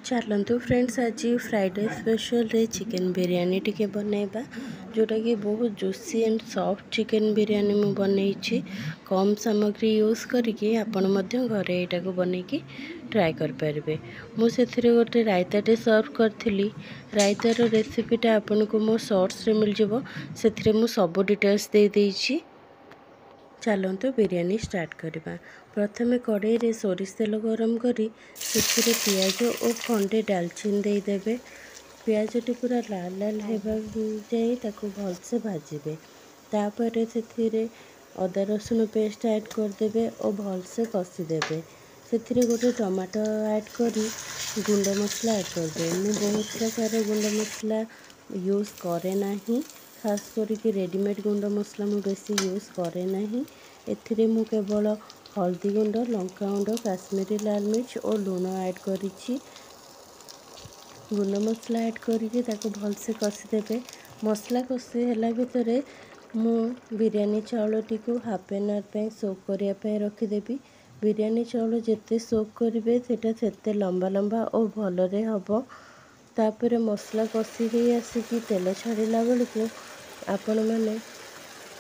चलतु फ्रेंड्स आज Friday special रे चिकन बिरयानी टिके बनैबा जोटा कि बहुत juicy and soft chicken biryani मु बनैछि कम सामग्री यूज करके आपण मध्य घरे एटा को बनै की ट्राई कर परबे। मु सेथिरे गोटे रायताटे सर्व करथिली। रायतार रेसिपीटा आपण को मो शॉर्ट्स रे मिल जबो, सेथिरे मु सब डिटेल्स दे देछि। चलतु बिरयानी स्टार्ट करवा। प्रथमे कड़ाई रे सोरिष तेल गरम करी सेथिरे पियाज और खंडे डालचीन दे देबे। पियाजटी पूरा लाल लाल हेबा जाए ताको भलसे भाजिबे। तापर सेथिरे अदा रसुन पेस्ट ऐड कर देबे और भलसे कसी देबे। सेथिरे गोटे टमाटो ऐड करी गुंड मसला ऐड कर दे। मु बहुत प्रकार गुंड मसला यूज करे नाही, खास करके रेडीमेड गुंड मसला मु बेसी यूज करे नाही। एथिरे मु केवल हल्दी गुंड, लंका गुंड, काश्मीरी लाल मिर्च और लूण ऐड करिछि। गुंड मसला ऐड करके ताको भलसे कसी देबे। मसला कसी होला भितरे मु बिरयानी चाउलटी को हाफ एन आवर पे सोक करिया पे रखी देबी। बिरयानी चाउल जेते सोक करिवे सेटा सेते लंबा लंबा और भलरे हबो। तापर मसला कसी गई आसिकी तेल छाड़िला बेलू आपण मैंने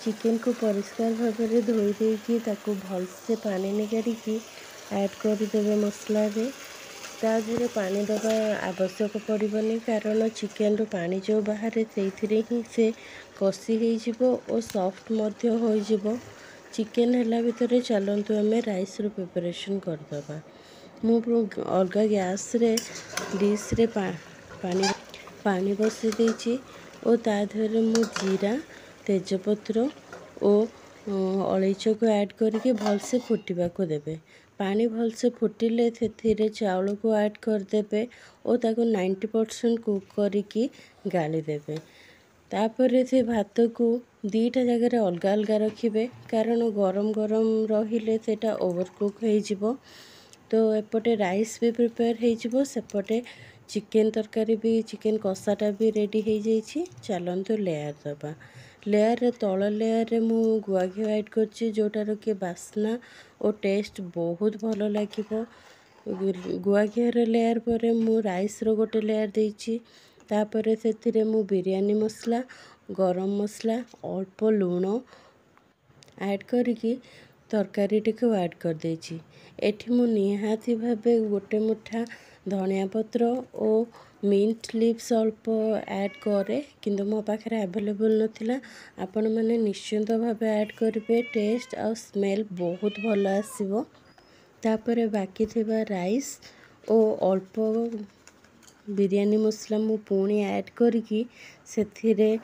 चिकन को परिष्कार भाव में धोई देकी ताको भलसे पानी निकारिकी ऐड करदेवे मसला रे। तादेहरे पानी दबा आवश्यक पड़बनी कारण चिकन रो पानी जो बाहर से ही से कसी हो और सॉफ्ट मध्य हो जिवो। चिकन हैला भितरे चलतु आम राइस रो प्रिपरेशन करदबा। मु अलगा गैस रे डिश रे पानी बसी देछि और तादेहरे मु जीरा, तेजपत्र और अलैच को ऐड करके भलसे फुटवा को देबे। पानी भलसे फुटिले से चाउल को ऐड कर देबे और ताको 90% कुक करके गाली देबे। तापर से भात को दीटा जगह अलगा अलगा रखिबे कारण गरम गरम रहिले सेटा ओवर कुक हो जिवो। तो एपटे राइस भी प्रिपेयर हो जिवो, सेपटे चिकन तरकारी भी चिकन कषाटा भी रेडी हो जाइछि। चलतु लेयर दबा। लेयर रे तल लेयर रे मु गुआ घी ऐड करछि जोटार कि बास्ना और टेस्ट बहुत भल लागिबो। गुआ घी लेयर पर मु राइस रो गोटे लेयर देछि। तापर सेथिरे मु बिरयानी मसला, गरम मसला, अल्प लूण ऐड करके तरकारी टिको ऐड कर देछि। एठी मु निहाती भाबे गोटे मुठा धनिया पत्र और मिंट लीव्स अल्प ऐड करे, किंतु मो पाखे अवेलेबल नथिला। आपण माने निश्चिंत भाबे ऐड करिवे, टेस्ट और स्मेल बहुत भल आसीबो। तापर बाकी थिबा राइस और अल्प बिरयानी मसला मु पुणी ऐड करके सेथिरे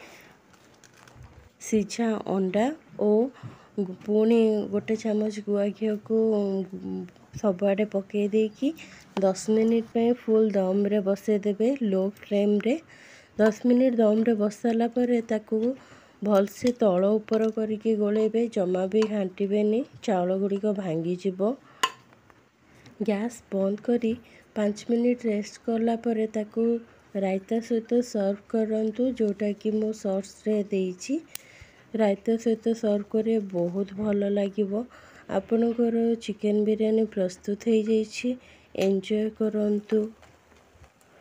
सिझा अंडा और पुणी गोटे चामच गुआ घी को सबआडे पकई देकी 10 मिनिट पे फुल दम रे बसे देबे लो फ्लेम रे। 10 मिनिट दम रे बसाला पर ताकू भलसे तल ऊपर करके गोलेबे, जमा भी घांटीबेनी, चाउल गुड़िक भांगी जिवो। गैस बंद करी 5 मिनिट रेस्ट करला पर ताकू रायता सहित सर्व करंतु, जोटा कि मो सॉस रे देइछि। रायता सहित सर्व करे बहुत भल लागिबो। आपनकर चिकन बिरयानी प्रस्तुत हो जाइछि। एंजॉय करंतु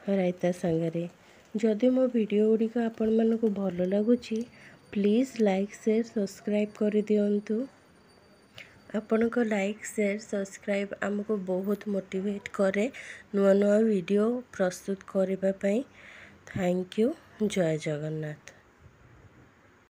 रायता संगरे। जदि मो वीडियो गुड़िक आपण मानकु भल लागुछि प्लीज़ लाइक शेयर सब्सक्राइब कर दियंतु। आपनक लाइक शेयर सब्सक्राइब आमको बहुत मोटिवेट करे नुआ नुआ वीडियो प्रस्तुत करबा पई। Thank you. जय जगन्नाथ।